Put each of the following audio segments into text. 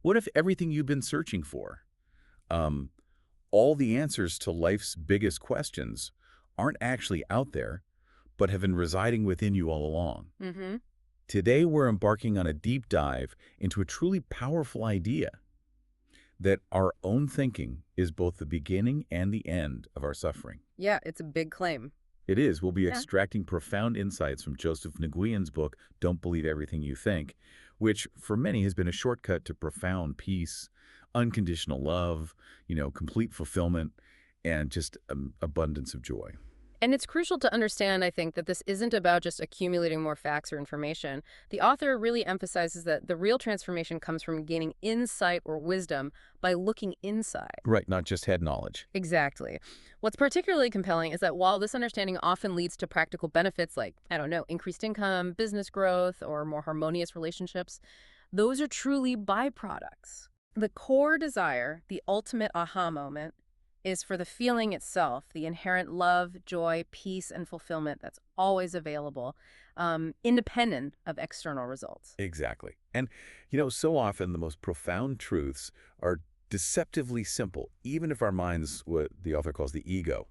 What if everything you've been searching for, um, all the answers to life's biggest questions, aren't actually out there, but have been residing within you all along? Mm-hmm. Today, we're embarking on a deep dive into a truly powerful idea that our own thinking is both the beginning and the end of our suffering. Yeah, it's a big claim. It is. We'll be Yeah. extracting profound insights from Joseph Nguyen's book, Don't Believe Everything You Think, which for many has been a shortcut to profound peace, unconditional love, complete fulfillment, and just abundance of joy. And it's crucial to understand, I think, that this isn't about just accumulating more facts or information. The author really emphasizes that the real transformation comes from gaining insight or wisdom by looking inside. Right, not just head knowledge. Exactly. What's particularly compelling is that while this understanding often leads to practical benefits like, I don't know, increased income, business growth, or more harmonious relationships, those are truly byproducts. The core desire, the ultimate aha moment, is for the feeling itself, the inherent love, joy, peace, and fulfillment that's always available, independent of external results. Exactly. And, so often the most profound truths are deceptively simple, even if our minds, what the author calls the ego,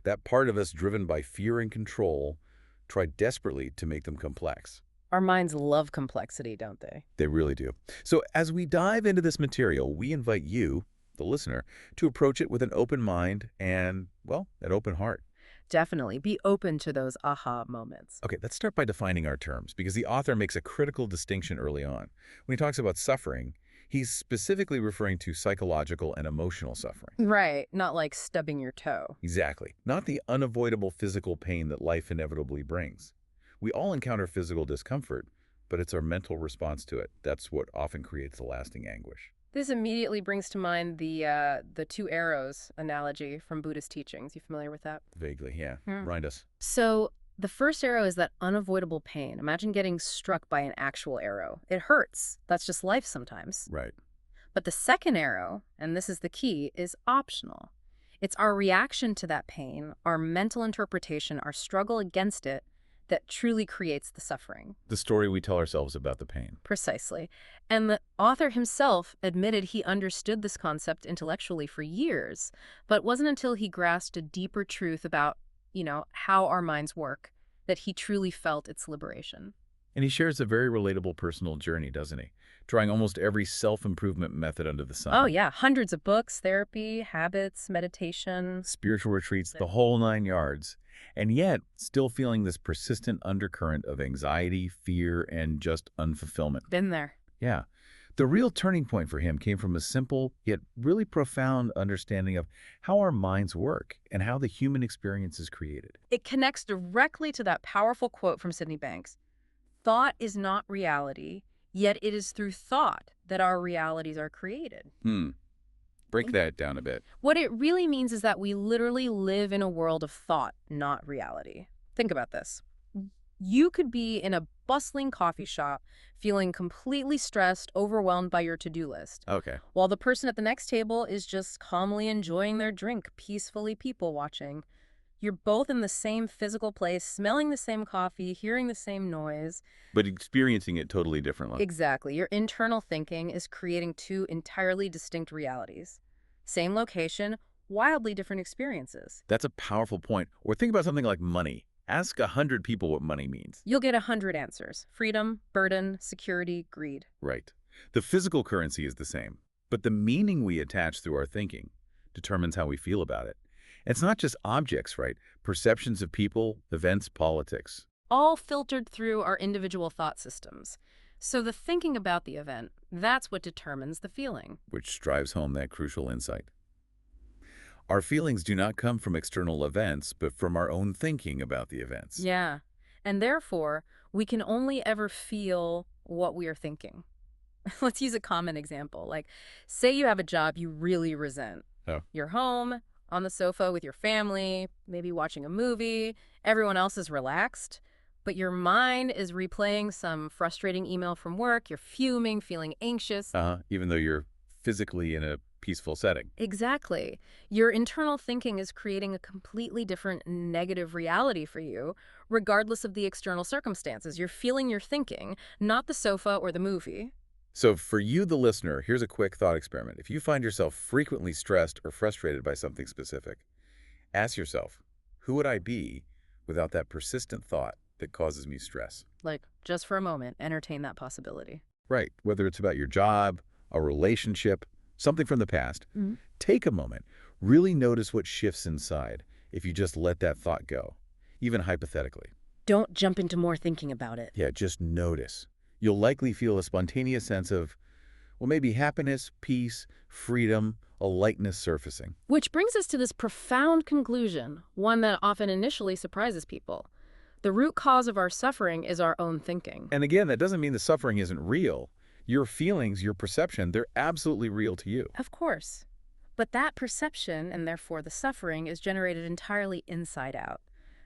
that part of us driven by fear and control, try desperately to make them complex. Our minds love complexity, don't they? They really do. So as we dive into this material, we invite you, the listener, to approach it with an open mind and, well, an open heart. Definitely. Be open to those aha moments. Okay, let's start by defining our terms, because the author makes a critical distinction early on. When he talks about suffering, he's specifically referring to psychological and emotional suffering. Right. Not like stubbing your toe. Exactly. Not the unavoidable physical pain that life inevitably brings. We all encounter physical discomfort, but it's our mental response to it. That's what often creates the lasting anguish. This immediately brings to mind the two arrows analogy from Buddhist teachings. You familiar with that? Vaguely, yeah. Hmm. Remind us. So the first arrow is that unavoidable pain. Imagine getting struck by an actual arrow. It hurts. That's just life sometimes. Right. But the second arrow, and this is the key, is optional. It's our reaction to that pain, our mental interpretation, our struggle against it, that truly creates the suffering. The story we tell ourselves about the pain. Precisely. And the author himself admitted he understood this concept intellectually for years, but it wasn't until he grasped a deeper truth about, how our minds work that he truly felt its liberation. And he shares a very relatable personal journey, doesn't he? Trying almost every self-improvement method under the sun. Oh, yeah. Hundreds of books, therapy, habits, meditation. Spiritual retreats, the whole 9 yards. And yet, still feeling this persistent undercurrent of anxiety, fear, and just unfulfillment. Been there. Yeah. The real turning point for him came from a simple, yet really profound understanding of how our minds work and how the human experience is created. It connects directly to that powerful quote from Sydney Banks. Thought is not reality, yet it is through thought that our realities are created. Break that down a bit. What it really means is that we literally live in a world of thought, not reality. Think about this. You could be in a bustling coffee shop, feeling completely stressed, overwhelmed by your to-do list, Okay. while the person at the next table is just calmly enjoying their drink, peacefully people watching. You're both in the same physical place, smelling the same coffee, hearing the same noise. But experiencing it totally differently. Exactly. Your internal thinking is creating two entirely distinct realities. Same location, wildly different experiences. That's a powerful point. Or think about something like money. Ask 100 people what money means. You'll get 100 answers. Freedom, burden, security, greed. Right. The physical currency is the same, but the meaning we attach through our thinking determines how we feel about it. It's not just objects, right? Perceptions of people, events, politics. All filtered through our individual thought systems. So the thinking about the event, that's what determines the feeling. Which drives home that crucial insight. Our feelings do not come from external events, but from our own thinking about the events. Yeah. And therefore, we can only ever feel what we are thinking. Let's use a common example. Like, say you have a job you really resent. Oh. You're home, on the sofa with your family, maybe watching a movie. Everyone else is relaxed, but your mind is replaying some frustrating email from work. You're fuming, feeling anxious. Even though you're physically in a peaceful setting. Exactly. Your internal thinking is creating a completely different negative reality for you, regardless of the external circumstances. You're feeling your thinking, not the sofa or the movie. So for you, the listener, here's a quick thought experiment. If you find yourself frequently stressed or frustrated by something specific, ask yourself, who would I be without that persistent thought that causes me stress? Like, just for a moment, entertain that possibility. Right. Whether it's about your job, a relationship, something from the past, Mhm. take a moment. Really notice what shifts inside if you just let that thought go, even hypothetically. Don't jump into more thinking about it. Yeah, just notice. You'll likely feel a spontaneous sense of, well, maybe happiness, peace, freedom, a lightness surfacing. Which brings us to this profound conclusion, one that often initially surprises people. The root cause of our suffering is our own thinking. And again, that doesn't mean the suffering isn't real. Your feelings, your perception, they're absolutely real to you. Of course. But that perception, and therefore the suffering, is generated entirely inside out.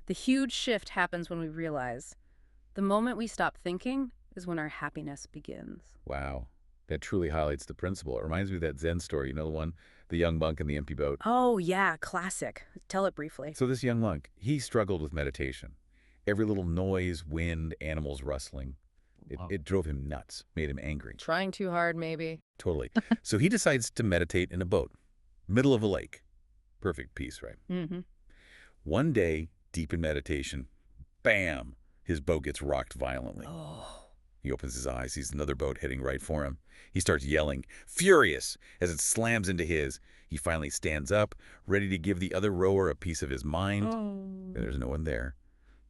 The huge shift happens when we realize the moment we stop thinking is when our happiness begins. Wow. That truly highlights the principle. It reminds me of that Zen story, you know, the one, the young monk and the empty boat. Oh, yeah, classic. Tell it briefly. So this young monk, he struggled with meditation. Every little noise, wind, animals rustling, it drove him nuts, made him angry. Trying too hard, maybe. Totally. So he decides to meditate in a boat, middle of a lake. Perfect peace, right? Mm-hmm. One day, deep in meditation, bam, his boat gets rocked violently. Oh. He opens his eyes, sees another boat heading right for him. He starts yelling, furious, as it slams into his. He finally stands up, ready to give the other rower a piece of his mind. Oh. There's no one there.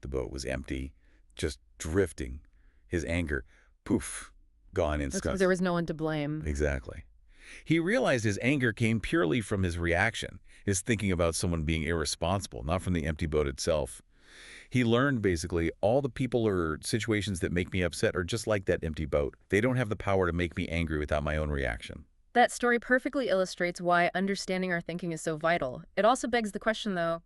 The boat was empty, just drifting. His anger, poof, gone in scuffs. There was no one to blame. Exactly. He realized his anger came purely from his reaction, his thinking about someone being irresponsible, not from the empty boat itself. He learned, basically, all the people or situations that make me upset are just like that empty boat. They don't have the power to make me angry without my own reaction. That story perfectly illustrates why understanding our thinking is so vital. It also begs the question, though,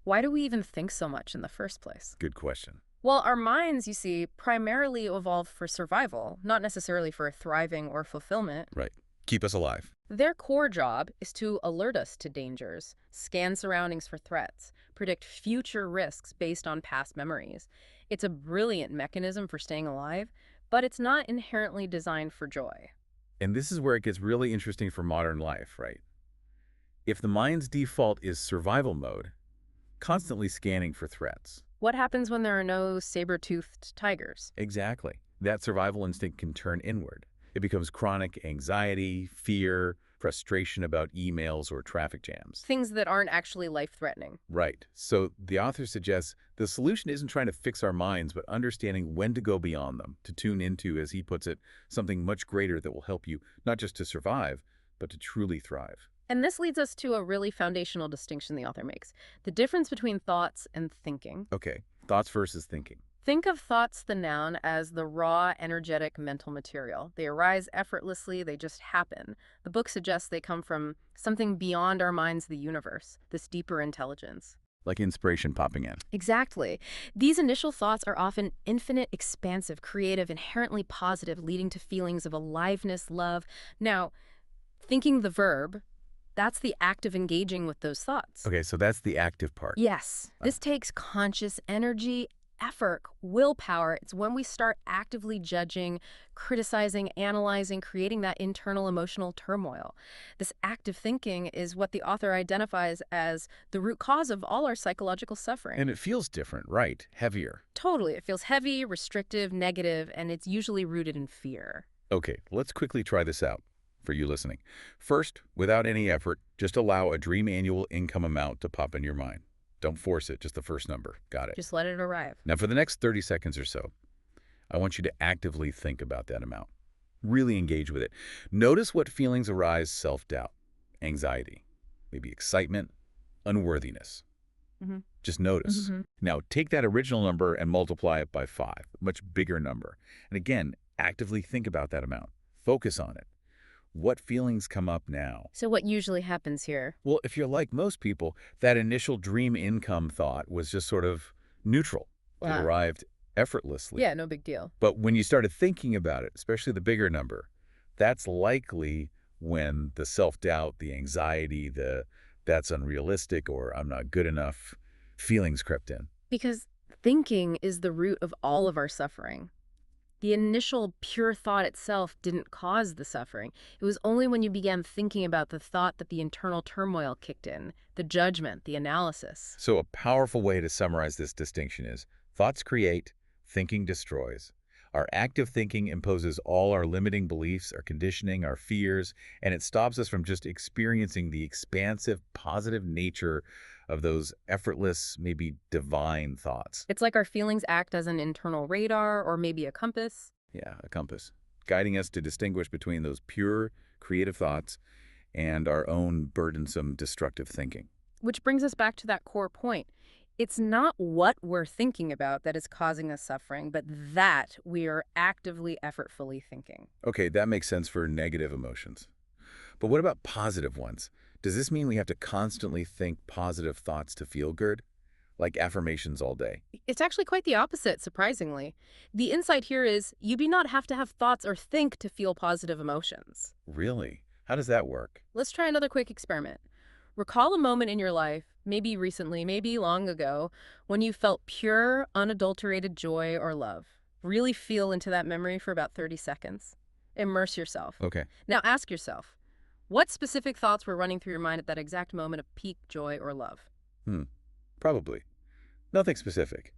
why do we even think so much in the first place? Good question. Well, our minds, you see, primarily evolved for survival, not necessarily for thriving or fulfillment. Right. Keep us alive. Their core job is to alert us to dangers, scan surroundings for threats, predict future risks based on past memories. It's a brilliant mechanism for staying alive, but it's not inherently designed for joy. And this is where it gets really interesting for modern life, right? If the mind's default is survival mode, constantly scanning for threats. What happens when there are no saber-toothed tigers? Exactly. That survival instinct can turn inward. It becomes chronic anxiety, fear, frustration about emails or traffic jams. Things that aren't actually life-threatening. Right. So the author suggests the solution isn't trying to fix our minds, but understanding when to go beyond them, to tune into, as he puts it, something much greater that will help you not just to survive, but to truly thrive. And this leads us to a really foundational distinction the author makes, the difference between thoughts and thinking. Okay, thoughts versus thinking. Think of thoughts, the noun, as the raw, energetic mental material. They arise effortlessly, they just happen. The book suggests they come from something beyond our minds, the universe, this deeper intelligence. Like inspiration popping in. Exactly. These initial thoughts are often infinite, expansive, creative, inherently positive, leading to feelings of aliveness, love. Now, thinking, the verb, that's the act of engaging with those thoughts. Okay, so that's the active part. Yes. This takes conscious energy, effort, willpower. It's when we start actively judging, criticizing, analyzing, creating that internal emotional turmoil. This active thinking is what the author identifies as the root cause of all our psychological suffering. And it feels different, right? Heavier. Totally. It feels heavy, restrictive, negative, and it's usually rooted in fear. Okay, let's quickly try this out for you listening. First, without any effort, just allow a dream annual income amount to pop in your mind. Don't force it, just the first number. Got it. Just let it arrive. Now, for the next 30 seconds or so, I want you to actively think about that amount. Really engage with it. Notice what feelings arise: self-doubt, anxiety, maybe excitement, unworthiness. Mm-hmm. Just notice. Mm-hmm. Now, take that original number and multiply it by 5, a much bigger number. And again, actively think about that amount. Focus on it. What feelings come up now? So what usually happens here? Well, if you're like most people, that initial dream income thought was just sort of neutral. It arrived effortlessly. Yeah, no big deal. But when you started thinking about it, especially the bigger number, that's likely when the self-doubt, the anxiety, that's unrealistic or I'm not good enough feelings crept in. Because thinking is the root of all of our suffering. The initial pure thought itself didn't cause the suffering. It was only when you began thinking about the thought that the internal turmoil kicked in, the judgment, the analysis. So a powerful way to summarize this distinction is thoughts create, thinking destroys. Our active thinking imposes all our limiting beliefs, our conditioning, our fears, and it stops us from just experiencing the expansive, positive nature of those effortless, maybe divine thoughts. It's like our feelings act as an internal radar or maybe a compass. Yeah, a compass, guiding us to distinguish between those pure, creative thoughts and our own burdensome, destructive thinking. Which brings us back to that core point. It's not what we're thinking about that is causing us suffering, but that we are actively, effortfully thinking. Okay, that makes sense for negative emotions. But what about positive ones? Does this mean we have to constantly think positive thoughts to feel good? Like affirmations all day? It's actually quite the opposite, surprisingly. The insight here is you do not have to have thoughts or think to feel positive emotions. Really? How does that work? Let's try another quick experiment. Recall a moment in your life, maybe recently, maybe long ago, when you felt pure, unadulterated joy or love. Really feel into that memory for about 30 seconds. Immerse yourself. Okay. Now ask yourself, what specific thoughts were running through your mind at that exact moment of peak joy or love? Hmm. Probably. Nothing specific.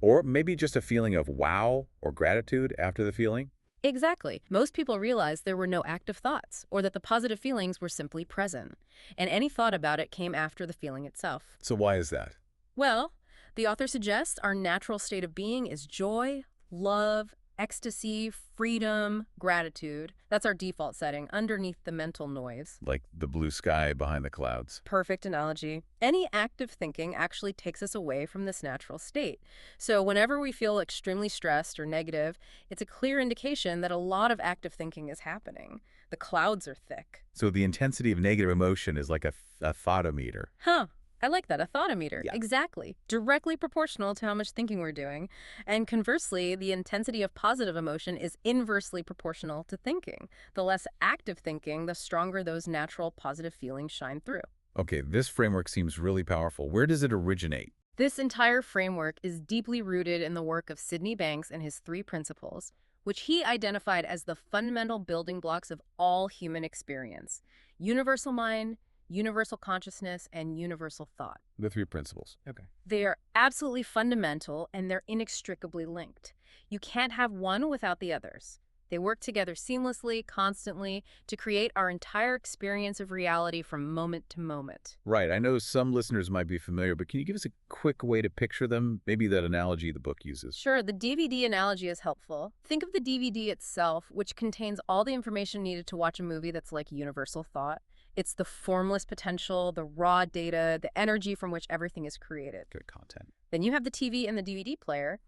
Or maybe just a feeling of wow or gratitude after the feeling? Exactly. Most people realized there were no active thoughts, or that the positive feelings were simply present, and any thought about it came after the feeling itself. So why is that? Well, the author suggests our natural state of being is joy, love, ecstasy, freedom, gratitude. That's our default setting underneath the mental noise. Like the blue sky behind the clouds. Perfect analogy. Any active thinking actually takes us away from this natural state. So whenever we feel extremely stressed or negative, it's a clear indication that a lot of active thinking is happening. The clouds are thick. So the intensity of negative emotion is like a thoughtmeter. Huh. I like that, a thoughtometer. Yeah. Exactly. Directly proportional to how much thinking we're doing. And conversely, the intensity of positive emotion is inversely proportional to thinking. The less active thinking, the stronger those natural positive feelings shine through. Okay, this framework seems really powerful. Where does it originate? This entire framework is deeply rooted in the work of Sydney Banks and his 3 principles, which he identified as the fundamental building blocks of all human experience: universal mind, universal consciousness, and universal thought. The 3 principles. Okay. They are absolutely fundamental and they're inextricably linked. You can't have one without the others. They work together seamlessly, constantly, to create our entire experience of reality from moment to moment. Right. I know some listeners might be familiar, but can you give us a quick way to picture them? Maybe that analogy the book uses. Sure, the DVD analogy is helpful. Think of the DVD itself, which contains all the information needed to watch a movie that's like universal thought. It's the formless potential, the raw data, the energy from which everything is created. Good content. Then you have the TV and the DVD player,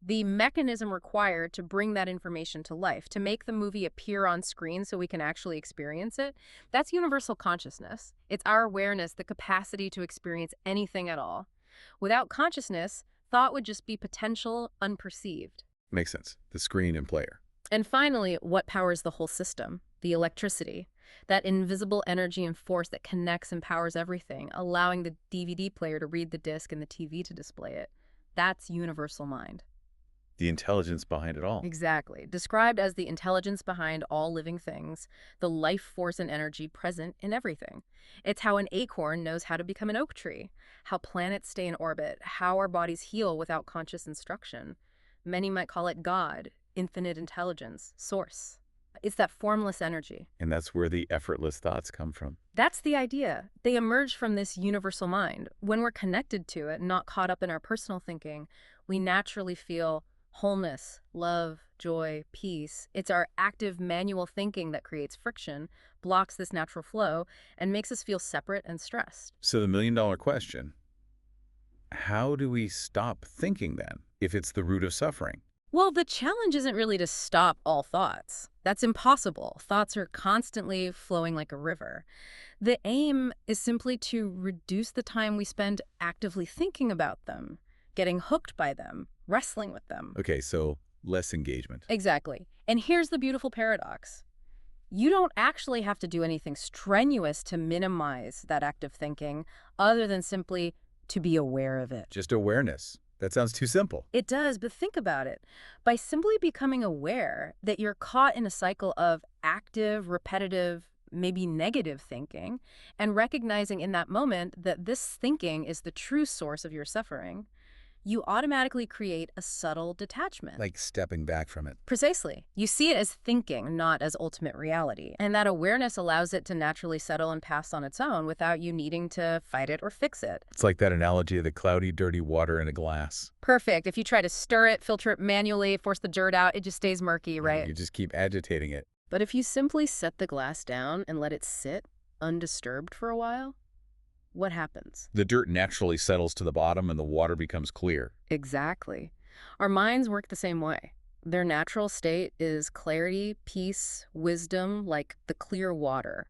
the mechanism required to bring that information to life, to make the movie appear on screen so we can actually experience it. That's universal consciousness. It's our awareness, the capacity to experience anything at all. Without consciousness, thought would just be potential, unperceived. Makes sense. The screen and player. And finally, what powers the whole system? The electricity. That invisible energy and force that connects and powers everything, allowing the DVD player to read the disc and the TV to display it. That's universal mind. The intelligence behind it all. Exactly. Described as the intelligence behind all living things, the life force and energy present in everything. It's how an acorn knows how to become an oak tree, how planets stay in orbit, how our bodies heal without conscious instruction. Many might call it God, infinite intelligence, source. It's that formless energy. And that's where the effortless thoughts come from. That's the idea. They emerge from this universal mind. When we're connected to it, not caught up in our personal thinking, we naturally feel wholeness, love, joy, peace. It's our active manual thinking that creates friction, blocks this natural flow, and makes us feel separate and stressed. So the million-dollar question, how do we stop thinking then, if it's the root of suffering? Well, the challenge isn't really to stop all thoughts. That's impossible. Thoughts are constantly flowing like a river. The aim is simply to reduce the time we spend actively thinking about them, getting hooked by them, wrestling with them. Okay, so less engagement. Exactly. And here's the beautiful paradox. You don't actually have to do anything strenuous to minimize that active thinking, other than simply to be aware of it. Just awareness. That sounds too simple. It does, but think about it. By simply becoming aware that you're caught in a cycle of active, repetitive, maybe negative thinking, and recognizing in that moment that this thinking is the true source of your suffering, you automatically create a subtle detachment. Like stepping back from it. Precisely. You see it as thinking, not as ultimate reality. And that awareness allows it to naturally settle and pass on its own without you needing to fight it or fix it. It's like that analogy of the cloudy, dirty water in a glass. Perfect. If you try to stir it, filter it manually, force the dirt out, it just stays murky, right? You just keep agitating it. But if you simply set the glass down and let it sit undisturbed for a while, what happens? The dirt naturally settles to the bottom and the water becomes clear. Exactly. Our minds work the same way. Their natural state is clarity, peace, wisdom, like the clear water.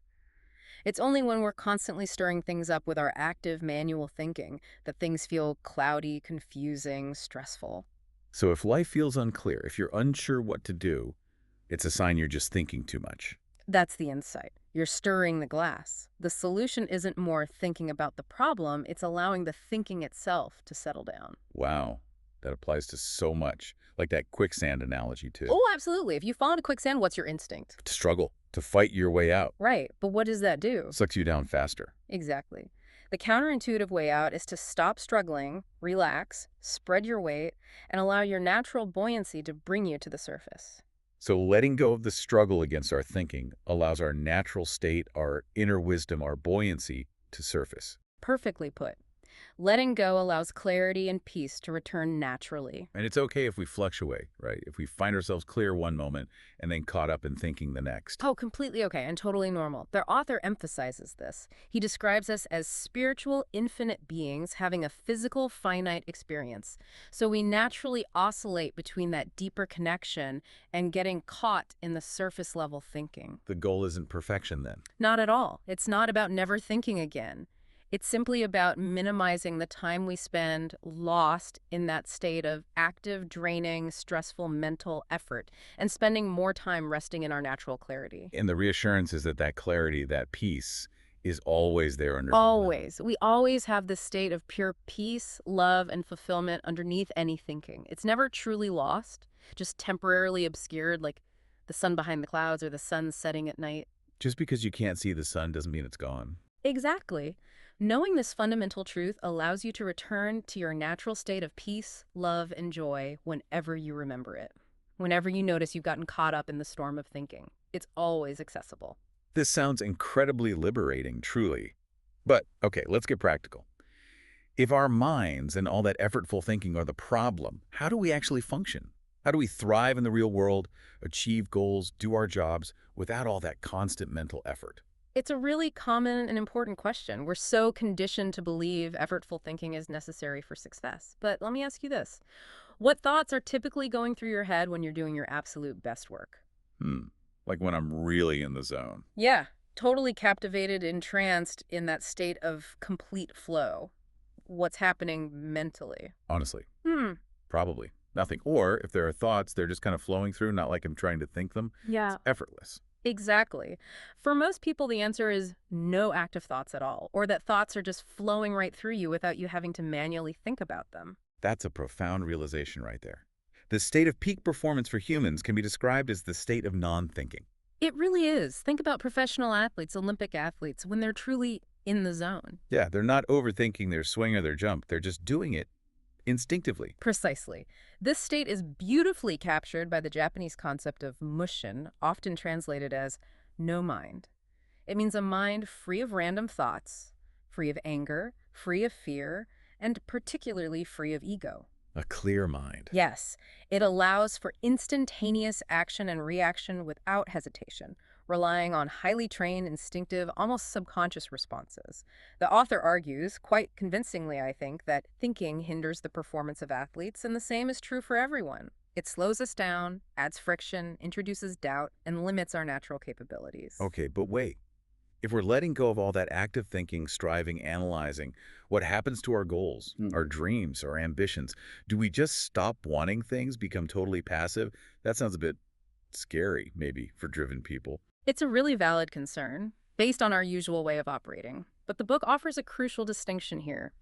It's only when we're constantly stirring things up with our active manual thinking that things feel cloudy, confusing, stressful. So if life feels unclear, if you're unsure what to do, it's a sign you're just thinking too much. That's the insight. You're stirring the glass. The solution isn't more thinking about the problem, it's allowing the thinking itself to settle down. Wow, that applies to so much. Like that quicksand analogy too. Oh, absolutely. If you fall into quicksand, what's your instinct? To struggle, to fight your way out. Right, but what does that do? Sucks you down faster. Exactly. The counterintuitive way out is to stop struggling, relax, spread your weight, and allow your natural buoyancy to bring you to the surface. So letting go of the struggle against our thinking allows our natural state, our inner wisdom, our buoyancy to surface. Perfectly put. Letting go allows clarity and peace to return naturally. And it's okay if we fluctuate, right? If we find ourselves clear one moment and then caught up in thinking the next. Oh, completely okay and totally normal. Their author emphasizes this. He describes us as spiritual, infinite beings having a physical, finite experience. So we naturally oscillate between that deeper connection and getting caught in the surface level thinking. The goal isn't perfection then. Not at all. It's not about never thinking again. It's simply about minimizing the time we spend lost in that state of active, draining, stressful mental effort and spending more time resting in our natural clarity. And the reassurance is that that clarity, that peace, is always there under. Always. We always have this state of pure peace, love, and fulfillment underneath any thinking. It's never truly lost, just temporarily obscured like the sun behind the clouds or the sun setting at night. Just because you can't see the sun doesn't mean it's gone. Exactly. Knowing this fundamental truth allows you to return to your natural state of peace, love, and joy whenever you remember it. Whenever you notice you've gotten caught up in the storm of thinking. It's always accessible. This sounds incredibly liberating, truly. But, okay, let's get practical. If our minds and all that effortful thinking are the problem, how do we actually function? How do we thrive in the real world, achieve goals, do our jobs without all that constant mental effort? It's a really common and important question. We're so conditioned to believe effortful thinking is necessary for success. But let me ask you this. What thoughts are typically going through your head when you're doing your absolute best work? Like when I'm really in the zone. Yeah, totally captivated, entranced in that state of complete flow. What's happening mentally? Honestly, Hmm. probably nothing. Or if there are thoughts, they're just kind of flowing through, not like I'm trying to think them. Yeah. It's effortless. Exactly. For most people, the answer is no active thoughts at all, or that thoughts are just flowing right through you without you having to manually think about them. That's a profound realization right there. The state of peak performance for humans can be described as the state of non-thinking. It really is. Think about professional athletes, Olympic athletes, when they're truly in the zone. Yeah, they're not overthinking their swing or their jump. They're just doing it instinctively. Precisely. This state is beautifully captured by the Japanese concept of mushin, often translated as no mind. It means a mind free of random thoughts, free of anger, free of fear, and particularly free of ego. A clear mind. Yes, it allows for instantaneous action and reaction without hesitation, relying on highly trained, instinctive, almost subconscious responses. The author argues, quite convincingly I think, that thinking hinders the performance of athletes, and the same is true for everyone. It slows us down, adds friction, introduces doubt, and limits our natural capabilities. Okay, but wait. If we're letting go of all that active thinking, striving, analyzing, what happens to our goals, our dreams, our ambitions? Do we just stop wanting things, become totally passive? That sounds a bit scary, maybe, for driven people. It's a really valid concern, based on our usual way of operating. But the book offers a crucial distinction here.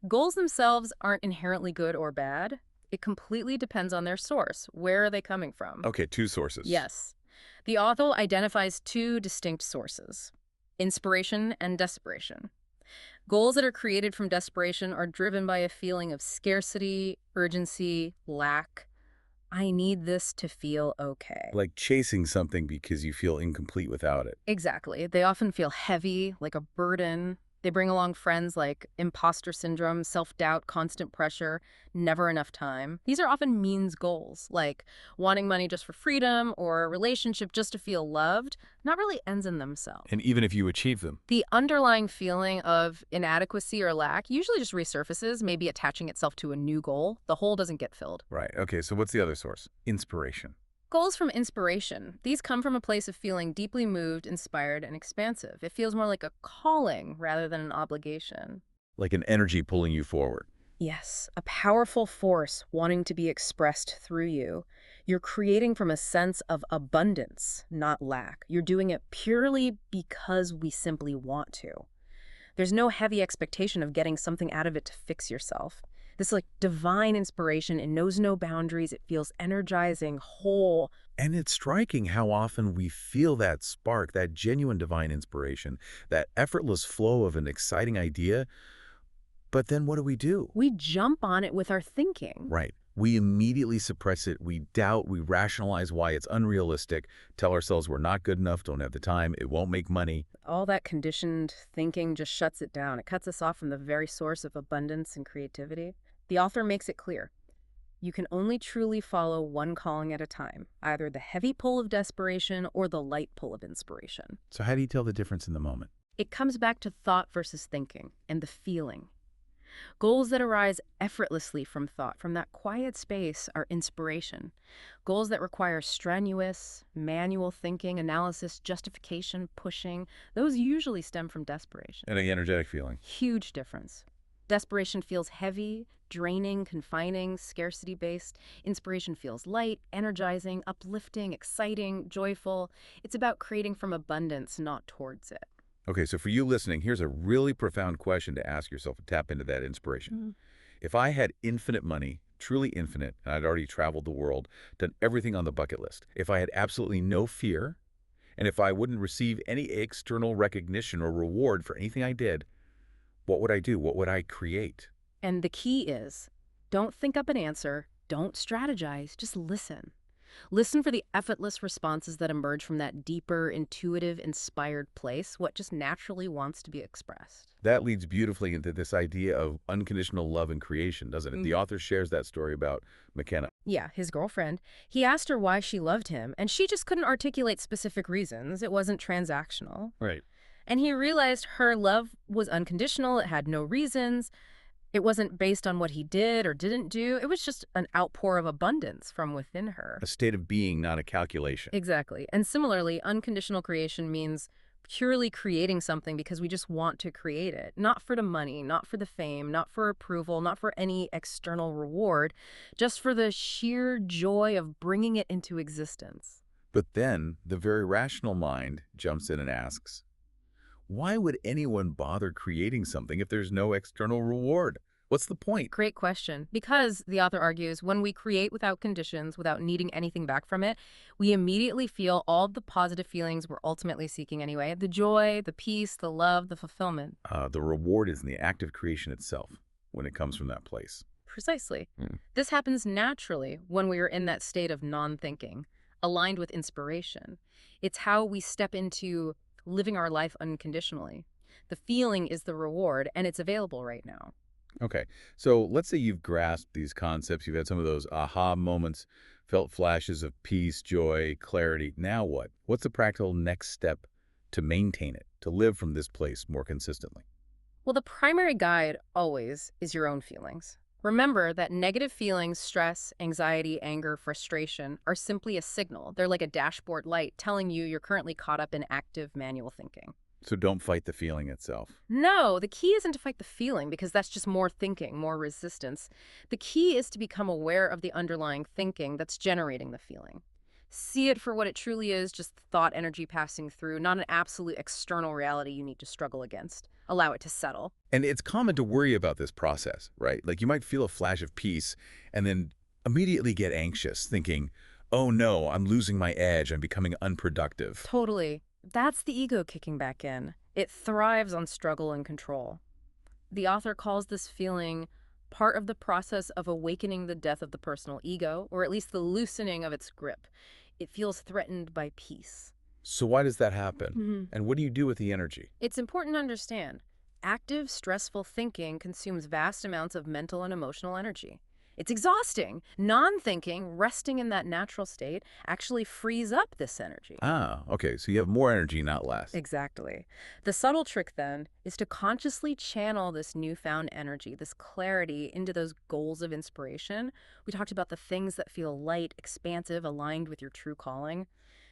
Goals themselves aren't inherently good or bad. It completely depends on their source. Where are they coming from? Okay, two sources. Yes. The author identifies two distinct sources: inspiration and desperation. Goals that are created from desperation are driven by a feeling of scarcity, urgency, lack. I need this to feel okay. Like chasing something because you feel incomplete without it. Exactly. They often feel heavy, like a burden. They bring along friends like imposter syndrome, self-doubt, constant pressure, never enough time. These are often means goals, like wanting money just for freedom or a relationship just to feel loved, not really ends in themselves. And even if you achieve them. The underlying feeling of inadequacy or lack usually just resurfaces, maybe attaching itself to a new goal. The hole doesn't get filled. Right. Okay, so what's the other source? Inspiration. Goals from inspiration. These come from a place of feeling deeply moved, inspired, and expansive. It feels more like a calling rather than an obligation. Like an energy pulling you forward. Yes, a powerful force wanting to be expressed through you. You're creating from a sense of abundance, not lack. You're doing it purely because we simply want to. There's no heavy expectation of getting something out of it to fix yourself. This like divine inspiration, it knows no boundaries. It feels energizing, whole. And it's striking how often we feel that spark, that genuine divine inspiration, that effortless flow of an exciting idea. But then what do? We jump on it with our thinking. Right. We immediately suppress it. We doubt. We rationalize why it's unrealistic. Tell ourselves we're not good enough, don't have the time, it won't make money. All that conditioned thinking just shuts it down. It cuts us off from the very source of abundance and creativity. The author makes it clear. You can only truly follow one calling at a time, either the heavy pull of desperation or the light pull of inspiration. So how do you tell the difference in the moment? It comes back to thought versus thinking and the feeling. Goals that arise effortlessly from thought, from that quiet space, are inspiration. Goals that require strenuous, manual thinking, analysis, justification, pushing, those usually stem from desperation. And an energetic feeling. Huge difference. Desperation feels heavy, draining, confining, scarcity-based. Inspiration feels light, energizing, uplifting, exciting, joyful. It's about creating from abundance, not towards it. Okay, so for you listening, here's a really profound question to ask yourself to tap into that inspiration. If I had infinite money, truly infinite, and I'd already traveled the world, done everything on the bucket list, if I had absolutely no fear, and if I wouldn't receive any external recognition or reward for anything I did, what would I do? What would I create? And the key is, don't think up an answer, don't strategize, just listen. Listen for the effortless responses that emerge from that deeper, intuitive, inspired place, what just naturally wants to be expressed. That leads beautifully into this idea of unconditional love and creation, doesn't it? The author shares that story about McKenna. Yeah, his girlfriend. He asked her why she loved him, and she just couldn't articulate specific reasons. It wasn't transactional. Right. And he realized her love was unconditional, it had no reasons. It wasn't based on what he did or didn't do. It was just an outpour of abundance from within her. A state of being, not a calculation. Exactly. And similarly, unconditional creation means purely creating something because we just want to create it. Not for the money, not for the fame, not for approval, not for any external reward, just for the sheer joy of bringing it into existence. But then the very rational mind jumps in and asks, why would anyone bother creating something if there's no external reward? What's the point? Great question. Because, the author argues, when we create without conditions, without needing anything back from it, we immediately feel all the positive feelings we're ultimately seeking anyway. The joy, the peace, the love, the fulfillment. The reward is in the act of creation itself when it comes from that place. Precisely. This happens naturally when we are in that state of non-thinking, aligned with inspiration. It's how we step into living our life unconditionally. The feeling is the reward, and it's available right now. Okay, so let's say you've grasped these concepts, you've had some of those aha moments, felt flashes of peace, joy, clarity. Now what? What's the practical next step to maintain it, to live from this place more consistently? Well, the primary guide always is your own feelings. Remember that negative feelings, stress, anxiety, anger, frustration, are simply a signal. They're like a dashboard light telling you you're currently caught up in active manual thinking. So don't fight the feeling itself. No, the key isn't to fight the feeling because that's just more thinking, more resistance. The key is to become aware of the underlying thinking that's generating the feeling. See it for what it truly is, just thought energy passing through, not an absolute external reality you need to struggle against. Allow it to settle. And it's common to worry about this process, right? Like you might feel a flash of peace and then immediately get anxious, thinking, oh no, I'm losing my edge, I'm becoming unproductive. Totally. That's the ego kicking back in. It thrives on struggle and control. The author calls this feeling part of the process of awakening the death of the personal ego, or at least the loosening of its grip. It feels threatened by peace. So why does that happen? Mhm. And what do you do with the energy? It's important to understand active, stressful thinking consumes vast amounts of mental and emotional energy. It's exhausting. Non thinking, resting in that natural state, actually frees up this energy. Ah, okay, so you have more energy, not less. Exactly. The subtle trick then is to consciously channel this newfound energy, this clarity into those goals of inspiration. We talked about the things that feel light, expansive, aligned with your true calling.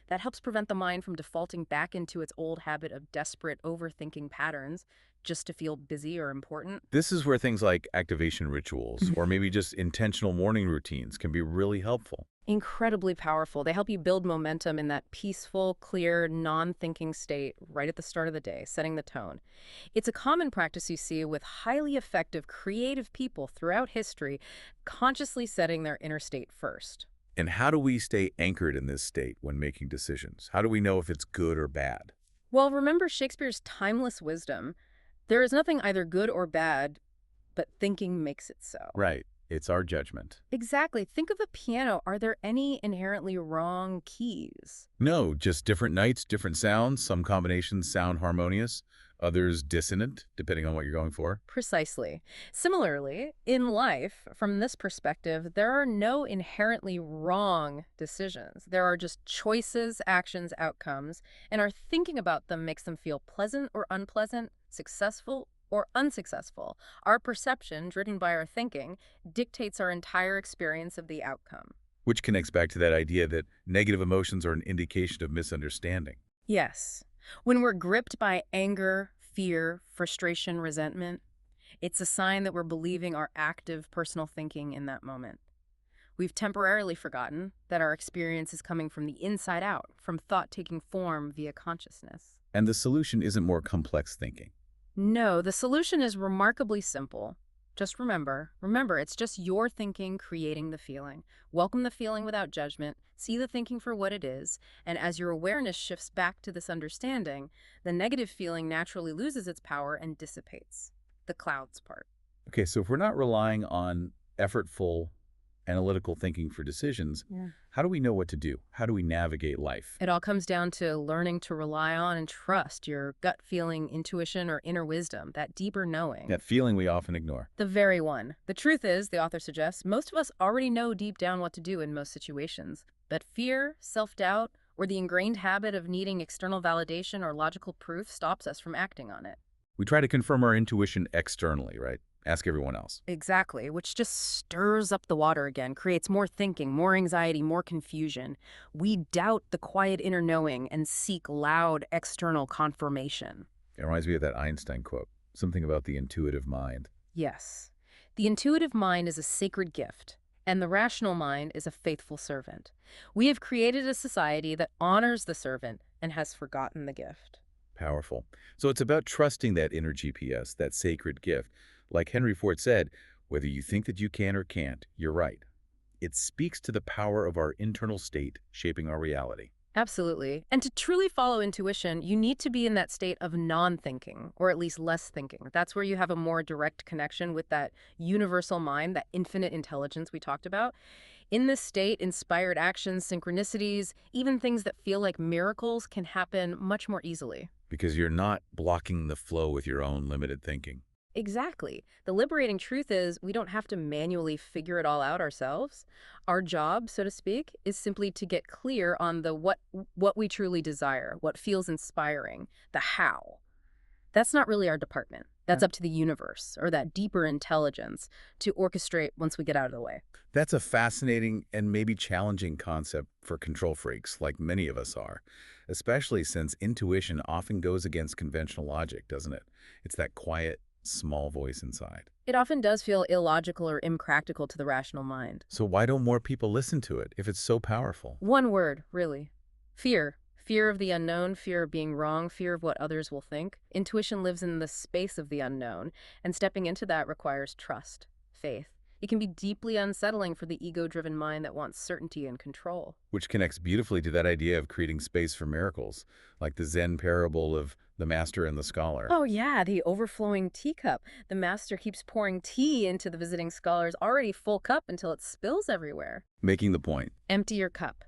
That helps prevent the mind from defaulting back into its old habit of desperate overthinking patterns just to feel busy or important. This is where things like activation rituals or maybe just intentional morning routines can be really helpful. Incredibly powerful. They help you build momentum in that peaceful, clear, non thinking state right at the start of the day, setting the tone. It's a common practice you see with highly effective, creative people throughout history, consciously setting their inner state first. And how do we stay anchored in this state when making decisions? How do we know if it's good or bad? Well, remember Shakespeare's timeless wisdom. There is nothing either good or bad, but thinking makes it so. Right. It's our judgment. Exactly. Think of a piano. Are there any inherently wrong keys? No, just different nights, different sounds. Some combinations sound harmonious, others dissonant, depending on what you're going for. Precisely. Similarly, in life, from this perspective, there are no inherently wrong decisions. There are just choices, actions, outcomes, and our thinking about them makes them feel pleasant or unpleasant, successful or unsuccessful. Our perception, driven by our thinking, dictates our entire experience of the outcome. Which connects back to that idea that negative emotions are an indication of misunderstanding. Yes. When we're gripped by anger, fear, frustration, resentment, it's a sign that we're believing our active personal thinking in that moment. We've temporarily forgotten that our experience is coming from the inside out, from thought taking form via consciousness. And the solution isn't more complex thinking. No, the solution is remarkably simple. Just remember, it's just your thinking creating the feeling. Welcome the feeling without judgment. See the thinking for what it is. And as your awareness shifts back to this understanding, the negative feeling naturally loses its power and dissipates. The clouds part. Okay, so if we're not relying on effortful, analytical thinking for decisions, Yeah. how do we know what to do? How do we navigate life? It all comes down to learning to rely on and trust your gut feeling, intuition, or inner wisdom, that deeper knowing. That feeling we often ignore. The very one. The truth is, the author suggests, most of us already know deep down what to do in most situations. But fear, self-doubt, or the ingrained habit of needing external validation or logical proof stops us from acting on it. We try to confirm our intuition externally, right? Ask everyone else. Exactly, which just stirs up the water again, creates more thinking, more anxiety, more confusion. We doubt the quiet inner knowing and seek loud external confirmation. It reminds me of that Einstein quote, something about the intuitive mind. Yes, the intuitive mind is a sacred gift, and the rational mind is a faithful servant. We have created a society that honors the servant and has forgotten the gift. Powerful. So it's about trusting that inner GPS, that sacred gift. Like Henry Ford said, whether you think that you can or can't, you're right. It speaks to the power of our internal state shaping our reality. Absolutely. And to truly follow intuition, you need to be in that state of non-thinking, or at least less thinking. That's where you have a more direct connection with that universal mind, that infinite intelligence we talked about. In this state, inspired actions, synchronicities, even things that feel like miracles can happen much more easily. Because you're not blocking the flow with your own limited thinking. Exactly. The liberating truth is we don't have to manually figure it all out ourselves. Our job, so to speak, is simply to get clear on the what we truly desire, what feels inspiring, the how. That's not really our department. That's up to the universe or that deeper intelligence to orchestrate once we get out of the way. That's a fascinating and maybe challenging concept for control freaks, like many of us are, especially since intuition often goes against conventional logic, doesn't it? It's that quiet, small voice inside. It often does feel illogical or impractical to the rational mind. So why don't more people listen to it if it's so powerful? One word, really. Fear. Fear of the unknown, fear of being wrong, fear of what others will think. Intuition lives in the space of the unknown, and stepping into that requires trust, faith. It can be deeply unsettling for the ego-driven mind that wants certainty and control. Which connects beautifully to that idea of creating space for miracles, like the Zen parable of the master and the scholar. Oh yeah, the overflowing teacup. The master keeps pouring tea into the visiting scholar's already full cup until it spills everywhere. Making the point. Empty your cup.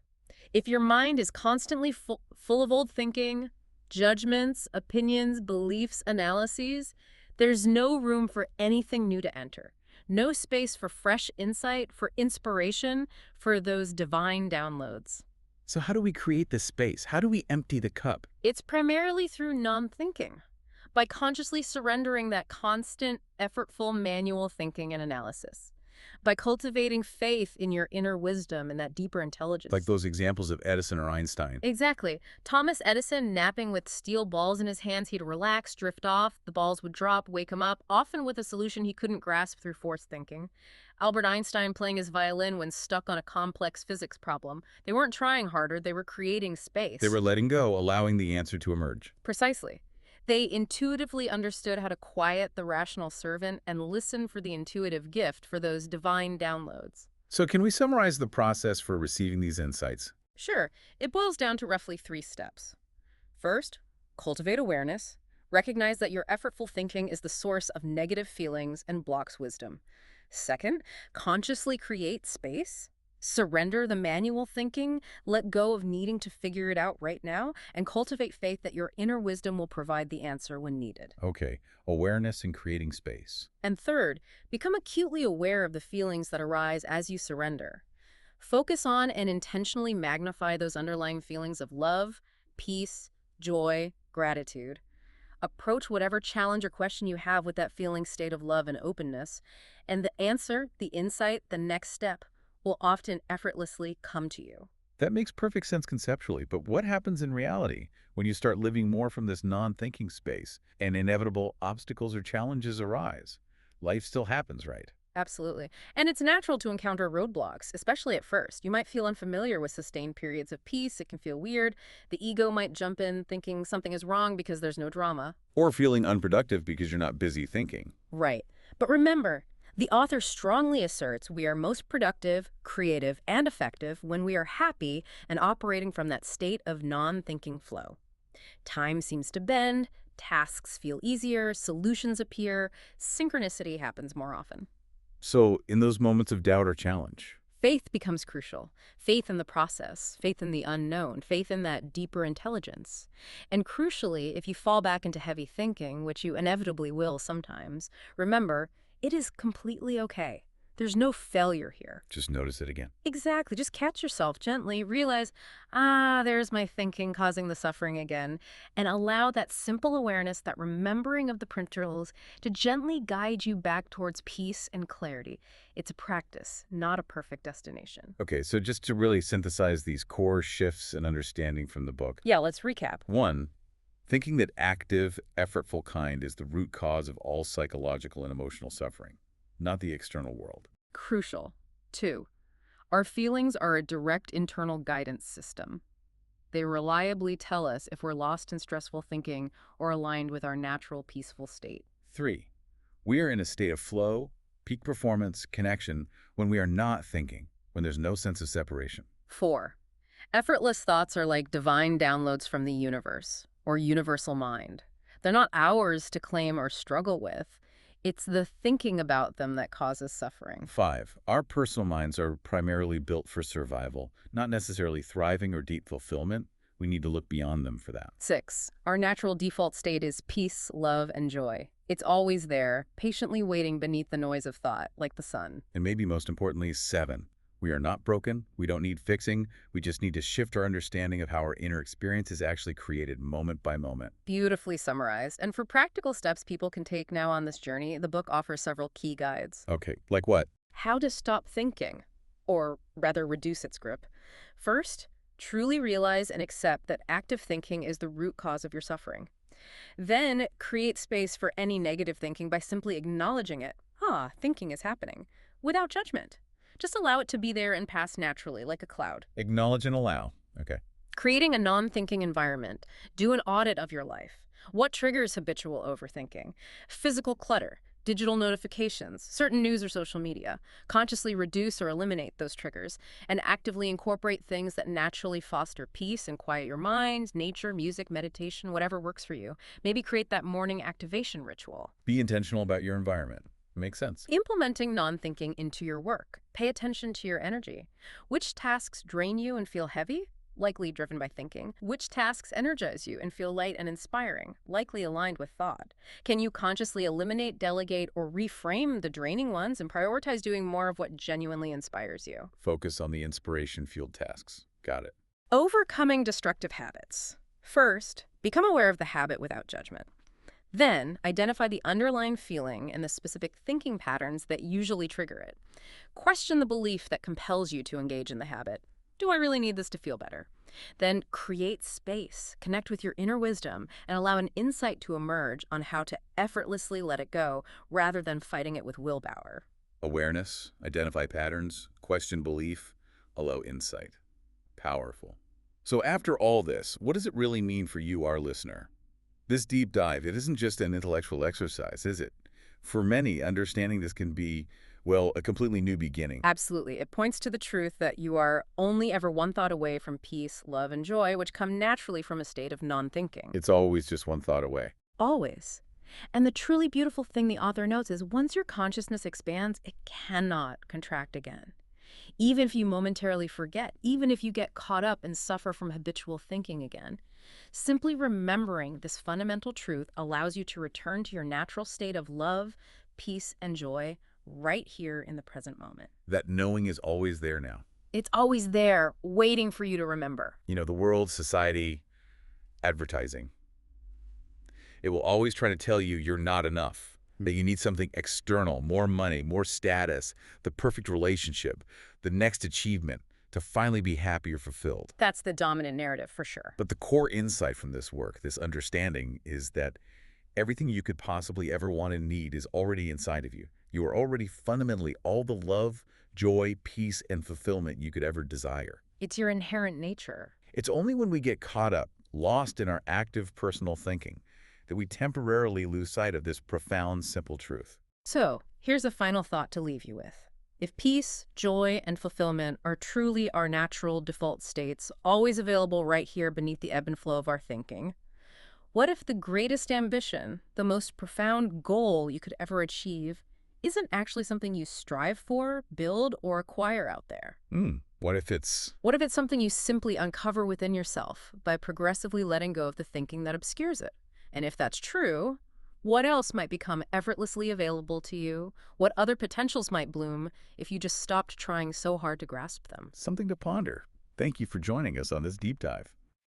If your mind is constantly full of old thinking, judgments, opinions, beliefs, analyses, there's no room for anything new to enter. No space for fresh insight, for inspiration, for those divine downloads. So how do we create this space? How do we empty the cup? It's primarily through non-thinking, by consciously surrendering that constant, effortful manual thinking and analysis, by cultivating faith in your inner wisdom and that deeper intelligence. Like those examples of Edison or Einstein. Exactly. Thomas Edison napping with steel balls in his hands, he'd relax, drift off, the balls would drop, wake him up, often with a solution he couldn't grasp through forced thinking. Albert Einstein playing his violin when stuck on a complex physics problem. They weren't trying harder, they were creating space. They were letting go, allowing the answer to emerge. Precisely. They intuitively understood how to quiet the rational servant and listen for the intuitive gift, for those divine downloads. So can we summarize the process for receiving these insights? Sure, it boils down to roughly 3 steps. First, cultivate awareness. Recognize that your effortful thinking is the source of negative feelings and blocks wisdom. Second, consciously create space. Surrender the manual thinking, let go of needing to figure it out right now, and cultivate faith that your inner wisdom will provide the answer when needed. Okay, awareness and creating space. And third, become acutely aware of the feelings that arise as you surrender. Focus on and intentionally magnify those underlying feelings of love, peace, joy, gratitude. Approach whatever challenge or question you have with that feeling state of love and openness, and the answer, the insight, the next step will often effortlessly come to you. That makes perfect sense conceptually, but what happens in reality when you start living more from this non-thinking space and inevitable obstacles or challenges arise? Life still happens, right? Absolutely. And it's natural to encounter roadblocks, especially at first. You might feel unfamiliar with sustained periods of peace. It can feel weird. The ego might jump in thinking something is wrong because there's no drama. Or feeling unproductive because you're not busy thinking. Right. But remember, the author strongly asserts we are most productive, creative, and effective when we are happy and operating from that state of non-thinking flow. Time seems to bend, tasks feel easier, solutions appear, synchronicity happens more often. So, in those moments of doubt or challenge, Faith becomes crucial. Faith in the process, faith in the unknown, faith in that deeper intelligence. And crucially, if you fall back into heavy thinking, which you inevitably will sometimes, remember, it is completely okay. There's no failure here. just notice it again. Exactly. Just catch yourself gently, realize, there's my thinking causing the suffering again, and allow that simple awareness, that remembering of the principles to gently guide you back towards peace and clarity. It's a practice, not a perfect destination. Okay, so just to really synthesize these core shifts in understanding from the book. Yeah, let's recap. 1. Thinking that active, effortful kind is the root cause of all psychological and emotional suffering, not the external world. Crucial. 2. Our feelings are a direct internal guidance system. They reliably tell us if we're lost in stressful thinking or aligned with our natural peaceful state. 3. We are in a state of flow, peak performance, connection when we are not thinking, when there's no sense of separation. 4. Effortless thoughts are like divine downloads from the universe, or universal mind. They're not ours to claim or struggle with. It's the thinking about them that causes suffering. 5. Our personal minds are primarily built for survival, not necessarily thriving or deep fulfillment. We need to look beyond them for that. 6. Our natural default state is peace, love, and joy. It's always there, patiently waiting beneath the noise of thought, like the sun. And maybe most importantly, 7. We are not broken. We don't need fixing. We just need to shift our understanding of how our inner experience is actually created moment by moment. Beautifully summarized. And for practical steps people can take now on this journey, the book offers several key guides. Okay, like what? How to stop thinking, or rather reduce its grip. First, truly realize and accept that active thinking is the root cause of your suffering. Then create space for any negative thinking by simply acknowledging it. Ah, thinking is happening, without judgment. Just allow it to be there and pass naturally, like a cloud. Acknowledge and allow. Okay. Creating a non-thinking environment. Do an audit of your life. What triggers habitual overthinking? Physical clutter, digital notifications, certain news or social media. Consciously reduce or eliminate those triggers and actively incorporate things that naturally foster peace and quiet your mind, nature, music, meditation, whatever works for you. Maybe create that morning activation ritual. Be intentional about your environment. Makes sense. Implementing non-thinking into your work. Pay attention to your energy. Which tasks drain you and feel heavy? Likely driven by thinking. Which tasks energize you and feel light and inspiring? Likely aligned with thought. Can you consciously eliminate, delegate, or reframe the draining ones and prioritize doing more of what genuinely inspires you? Focus on the inspiration-fueled tasks. Got it. Overcoming destructive habits. First, become aware of the habit without judgment. Then, identify the underlying feeling and the specific thinking patterns that usually trigger it. Question the belief that compels you to engage in the habit. Do I really need this to feel better? Then create space, connect with your inner wisdom, and allow an insight to emerge on how to effortlessly let it go rather than fighting it with willpower. Awareness, identify patterns, question belief, allow insight. Powerful. So after all this, what does it really mean for you, our listener? This deep dive, it isn't just an intellectual exercise, is it? For many, understanding this can be, well, a completely new beginning. Absolutely. It points to the truth that you are only ever one thought away from peace, love, and joy, which come naturally from a state of non-thinking. It's always just one thought away. Always. And the truly beautiful thing the author notes is once your consciousness expands, it cannot contract again. Even if you momentarily forget, even if you get caught up and suffer from habitual thinking again, simply remembering this fundamental truth allows you to return to your natural state of love, peace, and joy right here in the present moment. That knowing is always there now. It's always there, waiting for you to remember. You know, the world, society, advertising. It will always try to tell you you're not enough, that you need something external, more money, more status, the perfect relationship, the next achievement to finally be happy or fulfilled. That's the dominant narrative for sure. But the core insight from this work, this understanding, is that everything you could possibly ever want and need is already inside of you. You are already fundamentally all the love, joy, peace, and fulfillment you could ever desire. It's your inherent nature. It's only when we get caught up, lost in our active personal thinking, that we temporarily lose sight of this profound, simple truth. So, here's a final thought to leave you with. If peace, joy, and fulfillment are truly our natural default states, always available right here beneath the ebb and flow of our thinking, what if the greatest ambition, the most profound goal you could ever achieve, isn't actually something you strive for, build, or acquire out there? What if it's... What if it's something you simply uncover within yourself by progressively letting go of the thinking that obscures it? And if that's true, what else might become effortlessly available to you? What other potentials might bloom if you just stopped trying so hard to grasp them? Something to ponder. Thank you for joining us on this deep dive.